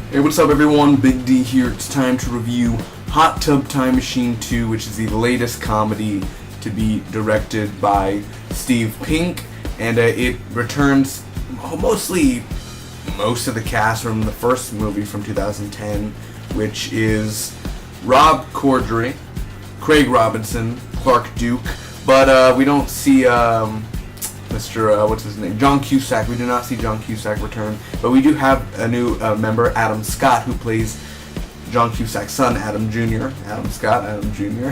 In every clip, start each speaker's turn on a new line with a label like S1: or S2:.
S1: Hey, what's up everyone? Big D here. It's time to review Hot Tub Time Machine 2, which is the latest comedy to be directed by Steve Pink, and it returns most of the cast from the first movie from 2010, which is Rob Corddry, Craig Robinson, Clark Duke, but we don't see Mr. What's his name? John Cusack. We do not see John Cusack return, but we do have a new member, Adam Scott, who plays John Cusack's son, Adam Jr. Adam Scott, Adam Jr.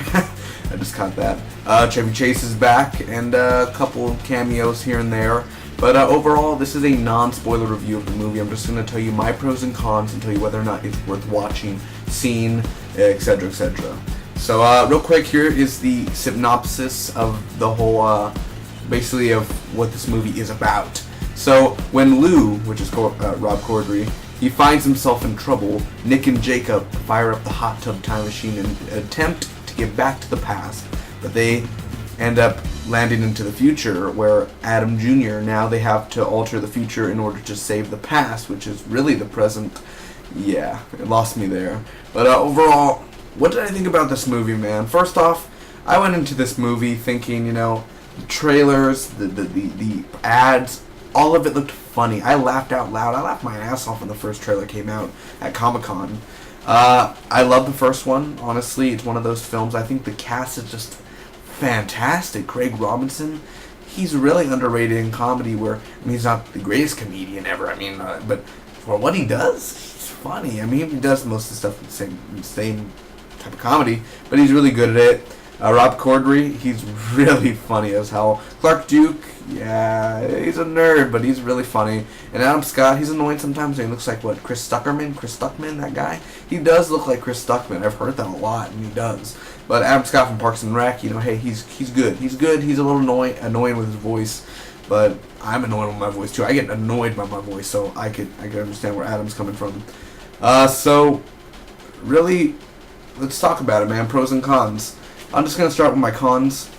S1: I just caught that. Chevy Chase is back, and a couple of cameos here and there. But overall, this is a non-spoiler review of the movie. I'm just going to tell you my pros and cons and tell you whether or not it's worth watching, seeing, etc., etc. So, real quick, here is the synopsis of the whole, basically of what this movie is about. So, when Lou, which is Rob Corddry, he finds himself in trouble, Nick and Jacob fire up the hot tub time machine and attempt to get back to the past, but they end up landing into the future where Adam Jr., now they have to alter the future in order to save the past, which is really the present. Yeah, it lost me there. But overall, what did I think about this movie, man? First off, I went into this movie thinking, the trailers, the ads, all of it looked funny. I laughed out loud. I laughed my ass off when the first trailer came out at Comic-Con. I love the first one, honestly. It's one of those films. I think the cast is just fantastic. Craig Robinson, he's really underrated in comedy where, he's not the greatest comedian ever, but for what he does, he's funny. He does most of the stuff the same type of comedy, but he's really good at it. Rob Corddry, he's really funny as hell. Clark Duke, yeah, he's a nerd, but he's really funny. And Adam Scott, he's annoying sometimes. He looks like, Chris Stuckman, that guy? He does look like Chris Stuckman. I've heard that a lot, and he does. But Adam Scott from Parks and Rec, hey, he's good. He's good. He's a little annoying with his voice, but I'm annoyed with my voice too. I get annoyed by my voice, so I could understand where Adam's coming from. So, really, let's talk about it, man. Pros and cons. I'm just going to start with my cons.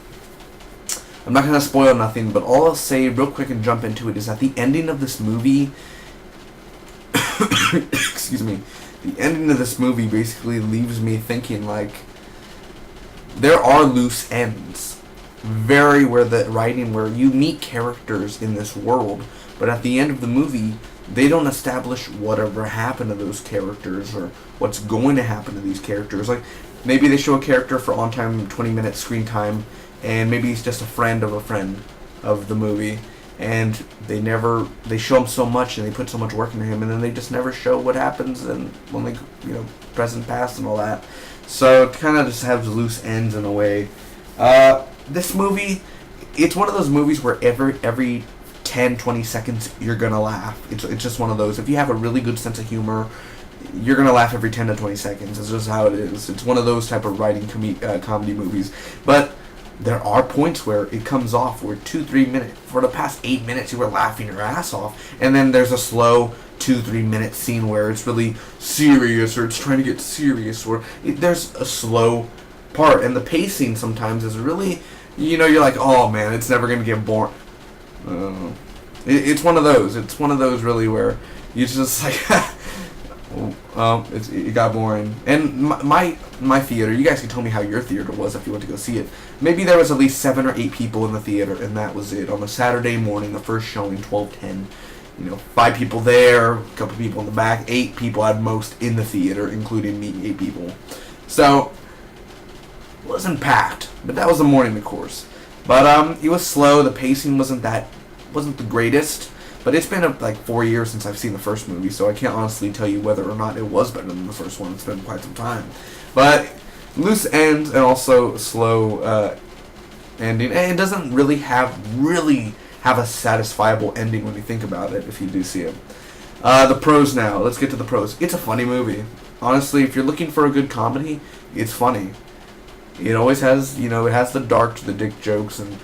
S1: I'm not going to spoil nothing, but all I'll say real quick and jump into it is that the ending of this movie, excuse me, the ending of this movie basically leaves me thinking, there are loose ends. Where the writing, where you meet characters in this world, but at the end of the movie, they don't establish whatever happened to those characters or what's going to happen to these characters. Maybe they show a character for on-time 20-minute screen time, and maybe he's just a friend of the movie, and they show him so much and they put so much work into him, and then they just never show what happens and when they, present, past, and all that. So it kind of just has loose ends in a way. This movie, it's one of those movies where every 10, 20 seconds you're gonna laugh. It's just one of those. If you have a really good sense of humor, you're gonna laugh every 10 to 20 seconds. It's just how it is. It's one of those type of writing comedy movies. But there are points where it comes off where 2-3 minutes, for the past 8 minutes you were laughing your ass off, and then there's a slow 2-3 minute scene where it's really serious, or it's trying to get serious, or there's a slow part, and the pacing sometimes is really, you're like, oh man, it's never gonna get boring. It's one of those. It's one of those really where you just it got boring. And my theater, you guys can tell me how your theater was if you went to go see it. Maybe there was at least 7 or 8 people in the theater, and that was it. On a Saturday morning, the first showing, 12:10, 5 people there, a couple people in the back, 8 people at most in the theater, including me, 8 people. So, it wasn't packed, but that was the morning, of course. But it was slow. The pacing wasn't the greatest. But it's been 4 years since I've seen the first movie, so I can't honestly tell you whether or not it was better than the first one. It's been quite some time. But loose ends and also slow ending. And it doesn't really have a satisfiable ending when you think about it, if you do see it. The pros now. Let's get to the pros. It's a funny movie. Honestly, if you're looking for a good comedy, it's funny. It always has, it has the dark to the dick jokes and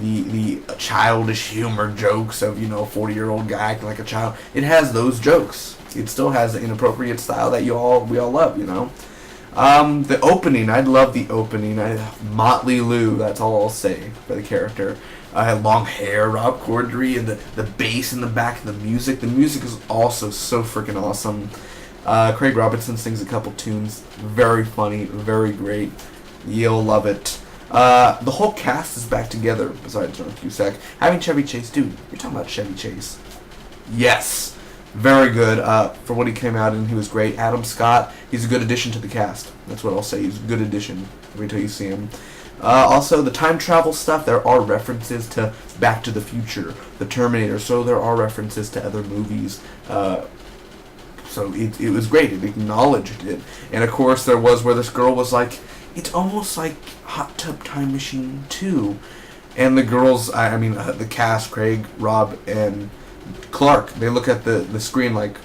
S1: the childish humor jokes of, a 40-year-old guy acting like a child. It has those jokes. It still has the inappropriate style that we all love, The opening, I love the opening. Motley Lou, that's all I'll say for the character. I had long hair, Rob Corddry, and the bass in the back of the music. The music is also so freaking awesome. Craig Robinson sings a couple tunes. Very funny, very great. You'll love it. The whole cast is back together, besides John Cusack. Having Chevy Chase, dude, you're talking about Chevy Chase. Yes, very good. For what he came out in, he was great. Adam Scott, he's a good addition to the cast. That's what I'll say. He's a good addition. Wait till you see him. Also, the time travel stuff, there are references to Back to the Future, The Terminator, so there are references to other movies. So it was great. It acknowledged it. And of course, there was where this girl was like, it's almost like Hot Tub Time Machine 2. And the girls, the cast, Craig, Rob, and Clark, they look at the screen like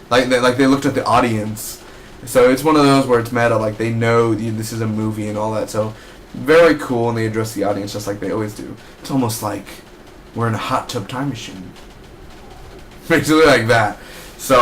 S1: they looked at the audience. So it's one of those where it's meta, like they know this is a movie and all that. So very cool, and they address the audience just like they always do. It's almost like we're in a Hot Tub Time Machine. Basically like that. So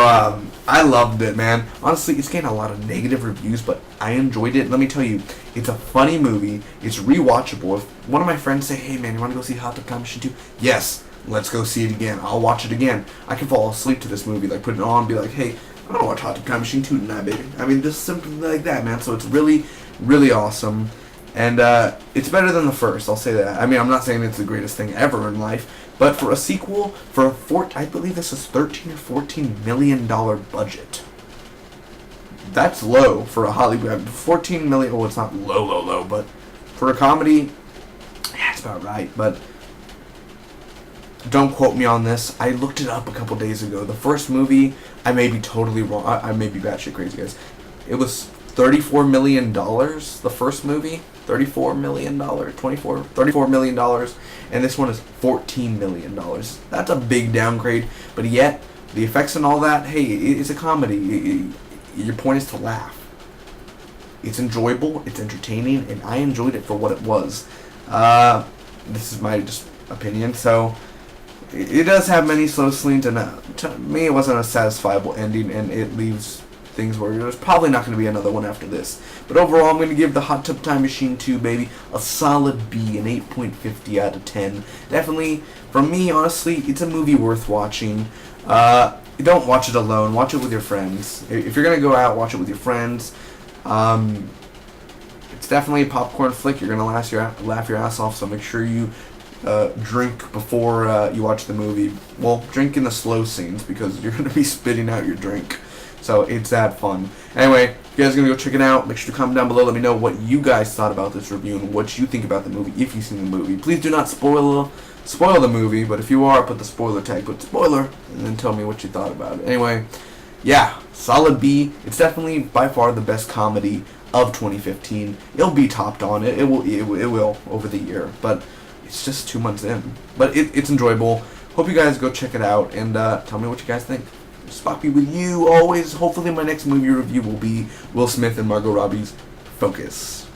S1: I loved it, man. Honestly, it's getting a lot of negative reviews, but I enjoyed it. Let me tell you, it's a funny movie. It's rewatchable. If one of my friends say, hey man, you want to go see Hot Tub Time Machine 2? Yes, let's go see it again. I'll watch it again. I can fall asleep to this movie, like put it on and be like, hey, I'm gonna watch Hot Tub Time Machine 2 tonight, baby. I mean, just something like that, man. So it's really, really awesome. And it's better than the first, I'll say that. I mean, I'm not saying it's the greatest thing ever in life, but for a sequel, for I believe this is $13 or $14 million budget. That's low for a Hollywood. 14 million. Well, it's not low, but for a comedy, that's about right. But don't quote me on this. I looked it up a couple days ago. The first movie, I may be totally wrong. I may be batshit crazy, guys. It was $34 million. The first movie, $34 million, $34 million, and this one is $14 million. That's a big downgrade, but yet the effects and all that. Hey, it's a comedy. Your point is to laugh. It's enjoyable. It's entertaining, and I enjoyed it for what it was. This is my just opinion. So it does have many slow scenes, and to me, it wasn't a satisfiable ending, and it leaves things where there's probably not going to be another one after this. But overall, I'm going to give the Hot Tub Time Machine 2, baby, a solid B, an 8.50 out of 10. Definitely, for me, honestly, it's a movie worth watching. Don't watch it alone. Watch it with your friends. If you're going to go out, watch it with your friends. It's definitely a popcorn flick. You're going to laugh your ass off, so make sure you drink before you watch the movie. Well, drink in the slow scenes, because you're going to be spitting out your drink. So it's that fun. Anyway, if you guys are going to go check it out, make sure to comment down below. Let me know what you guys thought about this review and what you think about the movie, if you've seen the movie. Please do not spoil the movie, but if you are, put the spoiler tag, put spoiler, and then tell me what you thought about it. Anyway, yeah, solid B. It's definitely by far the best comedy of 2015. It'll be topped on. It will over the year, but it's just 2 months in. But it's enjoyable. Hope you guys go check it out and tell me what you guys think. Spocky with you always. Hopefully my next movie review will be Will Smith and Margot Robbie's Focus.